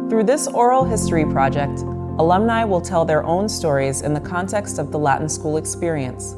Through this oral history project, alumni will tell their own stories in the context of the Latin School experience.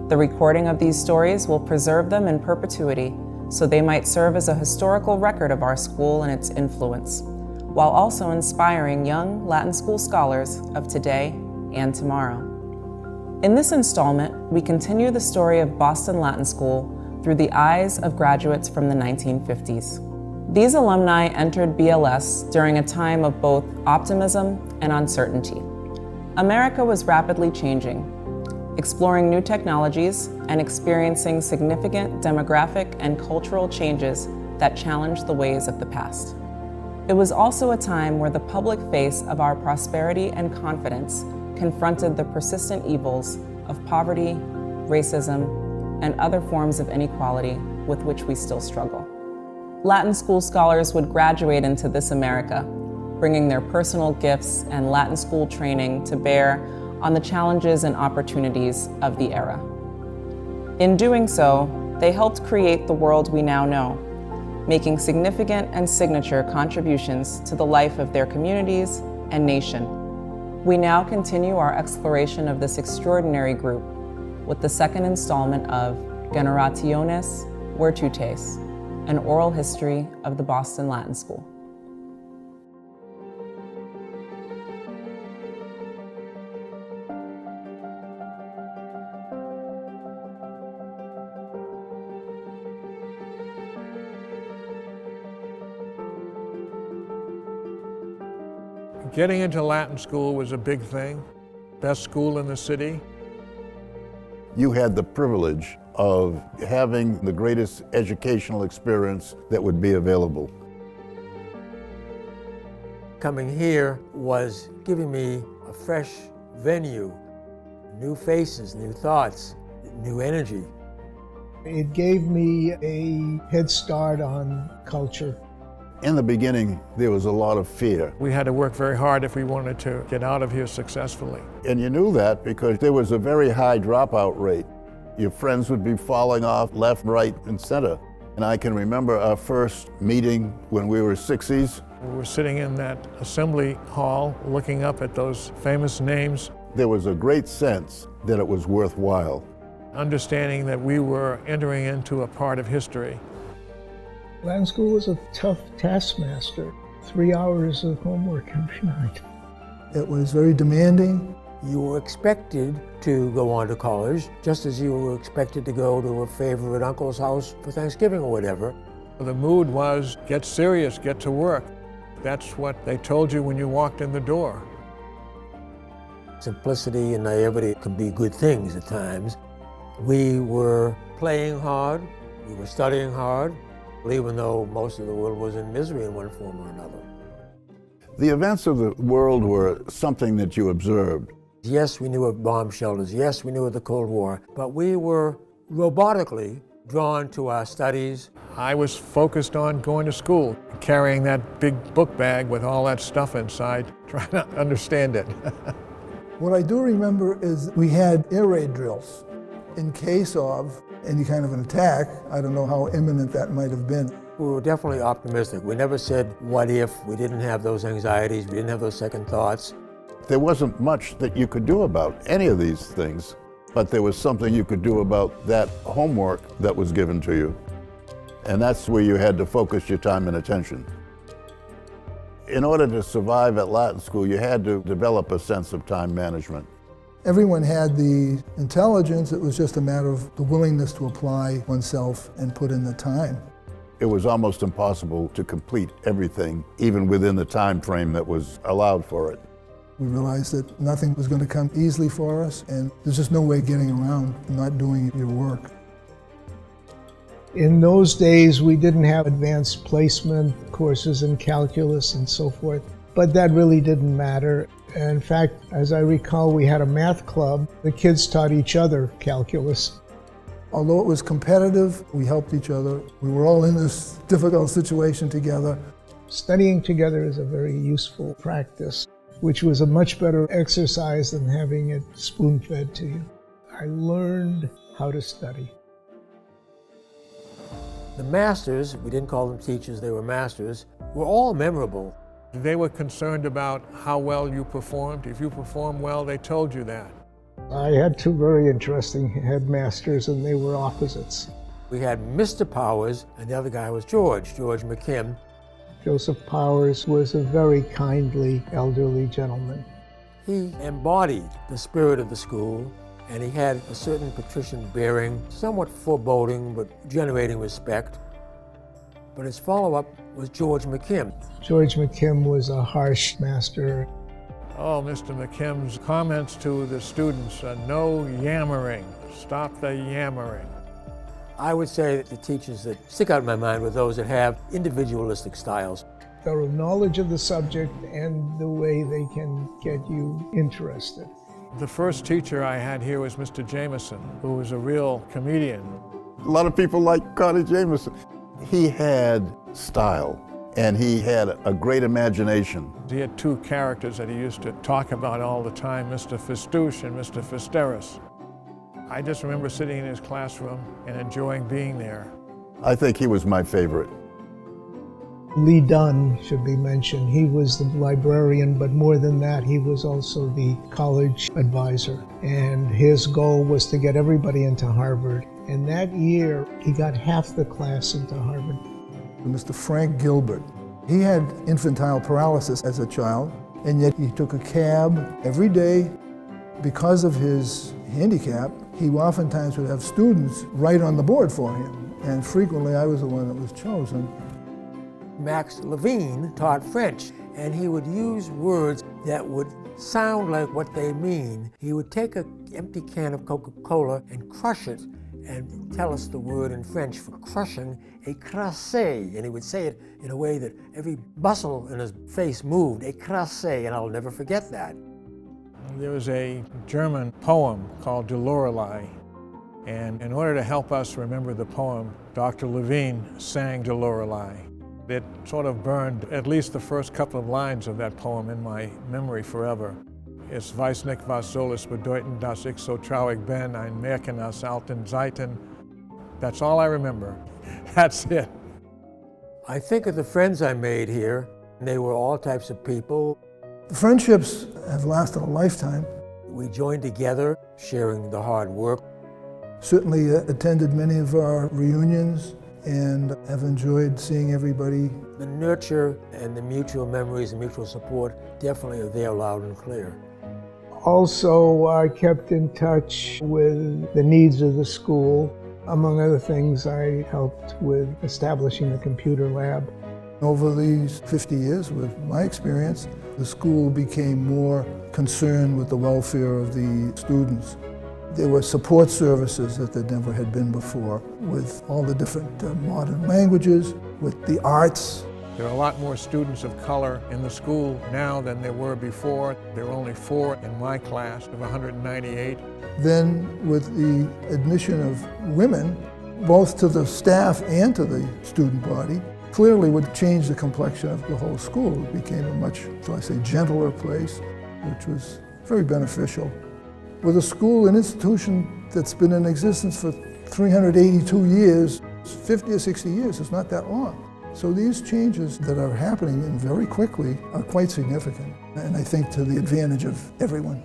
The recording of these stories will preserve them in perpetuity, so they might serve as a historical record of our school and its influence, while also inspiring young Latin School scholars of today and tomorrow. In this installment, we continue the story of Boston Latin School through the eyes of graduates from the 1950s. These alumni entered BLS during a time of both optimism and uncertainty. America was rapidly changing, exploring new technologies and experiencing significant demographic and cultural changes that challenged the ways of the past. It was also a time where the public face of our prosperity and confidence confronted the persistent evils of poverty, racism, and other forms of inequality with which we still struggle. Latin School scholars would graduate into this America, bringing their personal gifts and Latin School training to bear on the challenges and opportunities of the era. In doing so, they helped create the world we now know, making significant and signature contributions to the life of their communities and nation. We now continue our exploration of this extraordinary group with the second installment of Generaciones Virtutes, an oral history of the Boston Latin School. Getting into Latin school was a big thing. Best school in the city. You had the privilege of having the greatest educational experience that would be available. Coming here was giving me a fresh venue, new faces, new thoughts, new energy. It gave me a head start on culture. In the beginning, there was a lot of fear. We had to work very hard if we wanted to get out of here successfully. And you knew that because there was a very high dropout rate. Your friends would be falling off left, right, and center. And I can remember our first meeting when we were Sixies. We were sitting in that assembly hall looking up at those famous names. There was a great sense that it was worthwhile. Understanding that we were entering into a part of history. Latin school was a tough taskmaster. 3 hours of homework every night. It was very demanding. You were expected to go on to college, just as you were expected to go to a favorite uncle's house for Thanksgiving or whatever. The mood was, get serious, get to work. That's what they told you when you walked in the door. Simplicity and naivety can be good things at times. We were playing hard, we were studying hard, even though most of the world was in misery in one form or another. The events of the world were something that you observed. Yes, we knew of bomb shelters. Yes, we knew of the Cold War. But we were robotically drawn to our studies. I was focused on going to school, carrying that big book bag with all that stuff inside, trying to understand it. What I do remember is we had air raid drills in case of any kind of an attack. I don't know how imminent that might have been. We were definitely optimistic. We never said, what if? We didn't have those anxieties. We didn't have those second thoughts. There wasn't much that you could do about any of these things, but there was something you could do about that homework that was given to you. And that's where you had to focus your time and attention. In order to survive at Latin school, you had to develop a sense of time management. Everyone had the intelligence. It was just a matter of the willingness to apply oneself and put in the time. It was almost impossible to complete everything, even within the time frame that was allowed for it. We realized that nothing was going to come easily for us, and there's just no way getting around not doing your work. In those days, we didn't have advanced placement courses in calculus and so forth, but that really didn't matter. In fact, as I recall, we had a math club. The kids taught each other calculus. Although it was competitive, we helped each other. We were all in this difficult situation together. Studying together is a very useful practice, which was a much better exercise than having it spoon-fed to you. I learned how to study. The masters, we didn't call them teachers, they were masters, were all memorable. They were concerned about how well you performed. If you performed well, they told you that. I had two very interesting headmasters, and they were opposites. We had Mr. Powers, and the other guy was George McKim. Joseph Powers was a very kindly elderly gentleman. He embodied the spirit of the school, and he had a certain patrician bearing, somewhat foreboding, but generating respect. But his follow-up was George McKim. George McKim was a harsh master. Oh, Mr. McKim's comments to the students, no yammering, stop the yammering. I would say that the teachers that stick out in my mind were those that have individualistic styles. Thorough knowledge of the subject and the way they can get you interested. The first teacher I had here was Mr. Jameson, who was a real comedian. A lot of people like Connie Jameson. He had style, and he had a great imagination. He had two characters that he used to talk about all the time, Mr. Festouche and Mr. Festeris. I just remember sitting in his classroom and enjoying being there. I think he was my favorite. Lee Dunn should be mentioned. He was the librarian, but more than that, he was also the college advisor. And his goal was to get everybody into Harvard. And that year, he got half the class into Harvard. Mr. Frank Gilbert. He had infantile paralysis as a child, and yet he took a cab every day. Because of his handicap, he oftentimes would have students write on the board for him, and frequently I was the one that was chosen. Max Levine taught French, and he would use words that would sound like what they mean. He would take an empty can of Coca-Cola and crush it and tell us the word in French for crushing, écrasé, and he would say it in a way that every muscle in his face moved, écrasé, and I'll never forget that. There was a German poem called De Lorelei, and in order to help us remember the poem, Dr. Levine sang De Lorelei. It sort of burned at least the first couple of lines of that poem in my memory forever. Es weiß nicht, was soll es bedeuten, dass ich so traurig bin, ein Märchen aus alten Zeiten. That's all I remember. That's it. I think of the friends I made here. They were all types of people. The friendships have lasted a lifetime. We joined together, sharing the hard work. Certainly attended many of our reunions and have enjoyed seeing everybody. The nurture and the mutual memories and mutual support definitely are there loud and clear. Also, I kept in touch with the needs of the school. Among other things, I helped with establishing the computer lab. Over these 50 years, with my experience, the school became more concerned with the welfare of the students. There were support services that there never had been before, with all the different modern languages, with the arts. There are a lot more students of color in the school now than there were before. There were only 4 in my class of 198. Then with the admission of women, both to the staff and to the student body, clearly would change the complexion of the whole school. It became a much, shall I say, gentler place, which was very beneficial. With a school, an institution that's been in existence for 382 years, 50 or 60 years, it's not that long. So these changes that are happening and very quickly are quite significant, and I think to the advantage of everyone.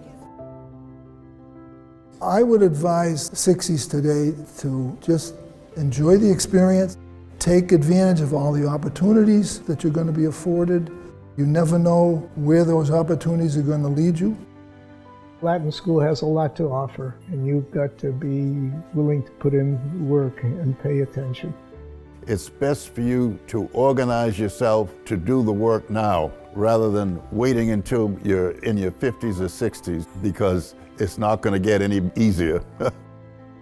I would advise 60s today to just enjoy the experience, take advantage of all the opportunities that you're going to be afforded. You never know where those opportunities are going to lead you. Latin School has a lot to offer, and you've got to be willing to put in work and pay attention. It's best for you to organize yourself to do the work now rather than waiting until you're in your 50s or 60s, because it's not going to get any easier.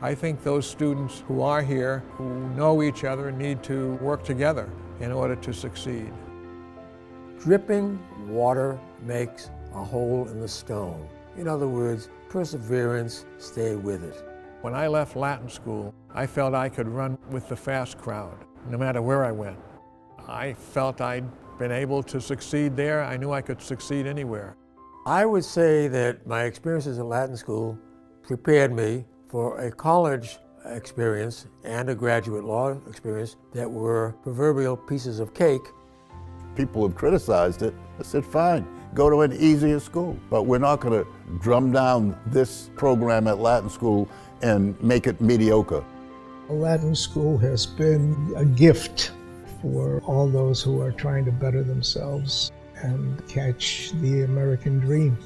I think those students who are here, who know each other, need to work together in order to succeed. Dripping water makes a hole in the stone. In other words, perseverance, stay with it. When I left Latin school, I felt I could run with the fast crowd, no matter where I went. I felt I'd been able to succeed there. I knew I could succeed anywhere. I would say that my experiences at Latin school prepared me for a college experience and a graduate law experience that were proverbial pieces of cake. People have criticized it, I said, fine, go to an easier school. But we're not going to drum down this program at Latin School and make it mediocre. A Latin school has been a gift for all those who are trying to better themselves and catch the American dream.